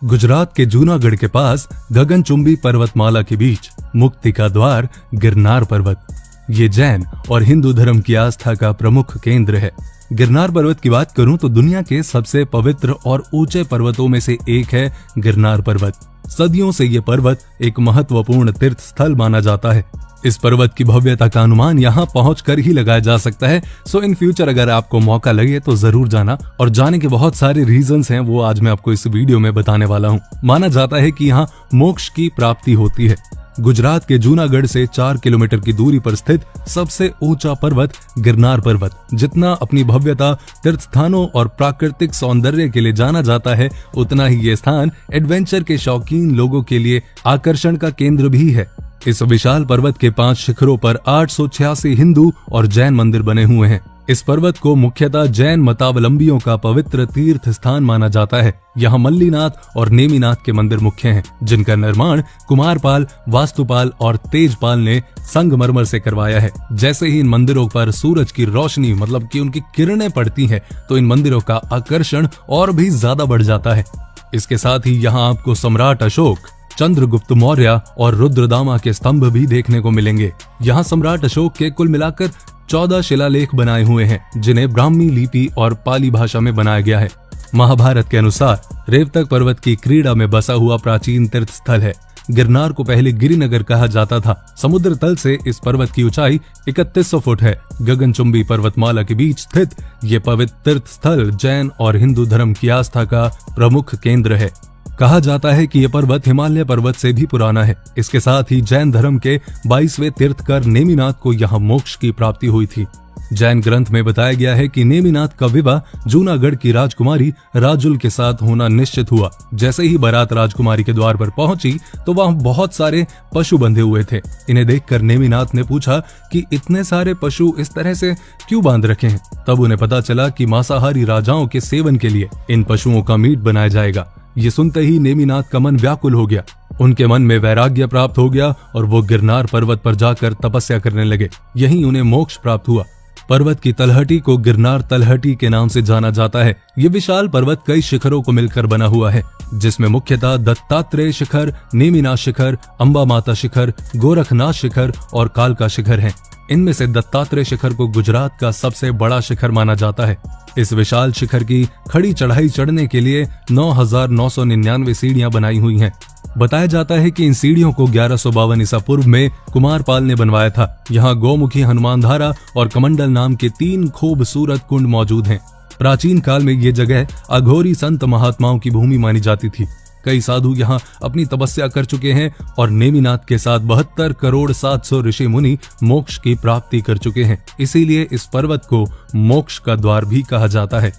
गुजरात के जूनागढ़ के पास गगनचुंबी पर्वतमाला के बीच मुक्ति का द्वार गिरनार पर्वत। ये जैन और हिंदू धर्म की आस्था का प्रमुख केंद्र है। गिरनार पर्वत की बात करूं तो दुनिया के सबसे पवित्र और ऊंचे पर्वतों में से एक है गिरनार पर्वत। सदियों से ये पर्वत एक महत्वपूर्ण तीर्थ स्थल माना जाता है। इस पर्वत की भव्यता का अनुमान यहाँ पहुंचकर ही लगाया जा सकता है। सो इन फ्यूचर अगर आपको मौका लगे तो जरूर जाना, और जाने के बहुत सारे रीजंस हैं, वो आज मैं आपको इस वीडियो में बताने वाला हूँ। माना जाता है कि यहाँ मोक्ष की प्राप्ति होती है। गुजरात के जूनागढ़ से 4 किलोमीटर की दूरी पर स्थित सबसे ऊंचा पर्वत गिरनार पर्वत जितना अपनी भव्यता, तीर्थ स्थानों और प्राकृतिक सौंदर्य के लिए जाना जाता है, उतना ही ये स्थान एडवेंचर के शौकीन लोगों के लिए आकर्षण का केंद्र भी है। इस विशाल पर्वत के 5 शिखरों पर 886 हिंदू और जैन मंदिर बने हुए हैं। इस पर्वत को मुख्यतः जैन मतावलंबियों का पवित्र तीर्थ स्थान माना जाता है। यहाँ मल्लीनाथ और नेमिनाथ के मंदिर मुख्य हैं, जिनका निर्माण कुमारपाल, वास्तुपाल और तेजपाल ने संगमरमर से करवाया है। जैसे ही इन मंदिरों पर सूरज की रोशनी मतलब कि उनकी किरणें पड़ती हैं, तो इन मंदिरों का आकर्षण और भी ज्यादा बढ़ जाता है। इसके साथ ही यहाँ आपको सम्राट अशोक, चंद्रगुप्त मौर्य और रुद्रदामा के स्तंभ भी देखने को मिलेंगे। यहाँ सम्राट अशोक के कुल मिलाकर 14 शिलालेख बनाए हुए हैं, जिन्हें ब्राह्मी लिपि और पाली भाषा में बनाया गया है। महाभारत के अनुसार रेवतक पर्वत की क्रीड़ा में बसा हुआ प्राचीन तीर्थ स्थल है। गिरनार को पहले गिरिनगर कहा जाता था। समुद्र तल से इस पर्वत की ऊंचाई 3100 फुट है। गगनचुंबी पर्वतमाला के बीच स्थित ये पवित्र तीर्थ स्थल जैन और हिंदू धर्म की आस्था का प्रमुख केंद्र है। कहा जाता है कि यह पर्वत हिमालय पर्वत से भी पुराना है। इसके साथ ही जैन धर्म के 22वें तीर्थकर नेमिनाथ को यहाँ मोक्ष की प्राप्ति हुई थी। जैन ग्रंथ में बताया गया है कि नेमिनाथ का विवाह जूनागढ़ की राजकुमारी राजुल के साथ होना निश्चित हुआ। जैसे ही बारात राजकुमारी के द्वार पर पहुंची तो वहां बहुत सारे पशु बंधे हुए थे। इन्हें देखकर नेमिनाथ ने पूछा कि इतने सारे पशु इस तरह से क्यों बांध रखे हैं। तब उन्हें पता चला कि मांसाहारी राजाओं के सेवन के लिए इन पशुओं का मीट बनाया जाएगा। ये सुनते ही नेमिनाथ का मन व्याकुल हो गया। उनके मन में वैराग्य प्राप्त हो गया और वो गिरनार पर्वत पर जाकर तपस्या करने लगे। यहीं उन्हें मोक्ष प्राप्त हुआ। पर्वत की तलहटी को गिरनार तलहटी के नाम से जाना जाता है। ये विशाल पर्वत कई शिखरों को मिलकर बना हुआ है, जिसमें मुख्यतः दत्तात्रेय शिखर, नेमिनाथ शिखर, अंबा माता शिखर, गोरखनाथ शिखर और कालका शिखर हैं। इनमें से दत्तात्रेय शिखर को गुजरात का सबसे बड़ा शिखर माना जाता है। इस विशाल शिखर की खड़ी चढ़ाई चढ़ने के लिए 9,999 सीढ़ियां बनाई हुई हैं। बताया जाता है कि इन सीढ़ियों को 1152 ईसा पूर्व में कुमारपाल ने बनवाया था। यहाँ गौमुखी, हनुमान धारा और कमंडल नाम के 3 खूबसूरत कुंड मौजूद हैं। प्राचीन काल में ये जगह अघोरी संत महात्माओं की भूमि मानी जाती थी। कई साधु यहाँ अपनी तपस्या कर चुके हैं और नेमिनाथ के साथ 72 करोड़ 700 ऋषि मुनि मोक्ष की प्राप्ति कर चुके हैं। इसीलिए इस पर्वत को मोक्ष का द्वार भी कहा जाता है।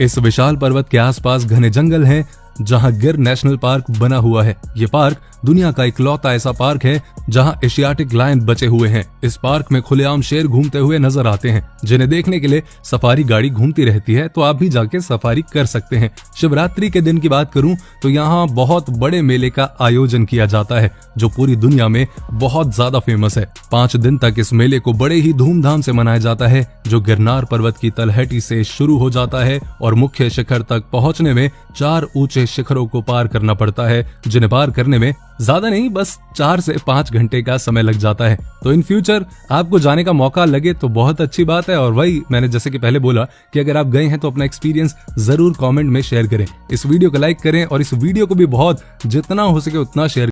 इस विशाल पर्वत के आसपास घने जंगल हैं, जहां गिर नेशनल पार्क बना हुआ है। ये पार्क दुनिया का इकलौता ऐसा पार्क है जहां एशियाटिक लायन बचे हुए हैं। इस पार्क में खुलेआम शेर घूमते हुए नजर आते हैं, जिन्हें देखने के लिए सफारी गाड़ी घूमती रहती है, तो आप भी जाके सफारी कर सकते हैं। शिवरात्रि के दिन की बात करूं तो यहाँ बहुत बड़े मेले का आयोजन किया जाता है, जो पूरी दुनिया में बहुत ज्यादा फेमस है। 5 दिन तक इस मेले को बड़े ही धूमधाम से मनाया जाता है, जो गिरनार पर्वत की तलहटी से शुरू हो जाता है और मुख्य शिखर तक पहुंचने में 4 ऊंचे शिखरों को पार करना पड़ता है, जिन्हें पार करने में ज्यादा नहीं, बस 4 से 5 घंटे का समय लग जाता है। तो इन फ्यूचर आपको जाने का मौका लगे तो बहुत अच्छी बात है। और वही मैंने जैसे कि पहले बोला कि अगर आप गए हैं तो अपना एक्सपीरियंस जरूर कमेंट में शेयर करें। इस वीडियो को लाइक करें और इस वीडियो को भी बहुत जितना हो सके उतना शेयर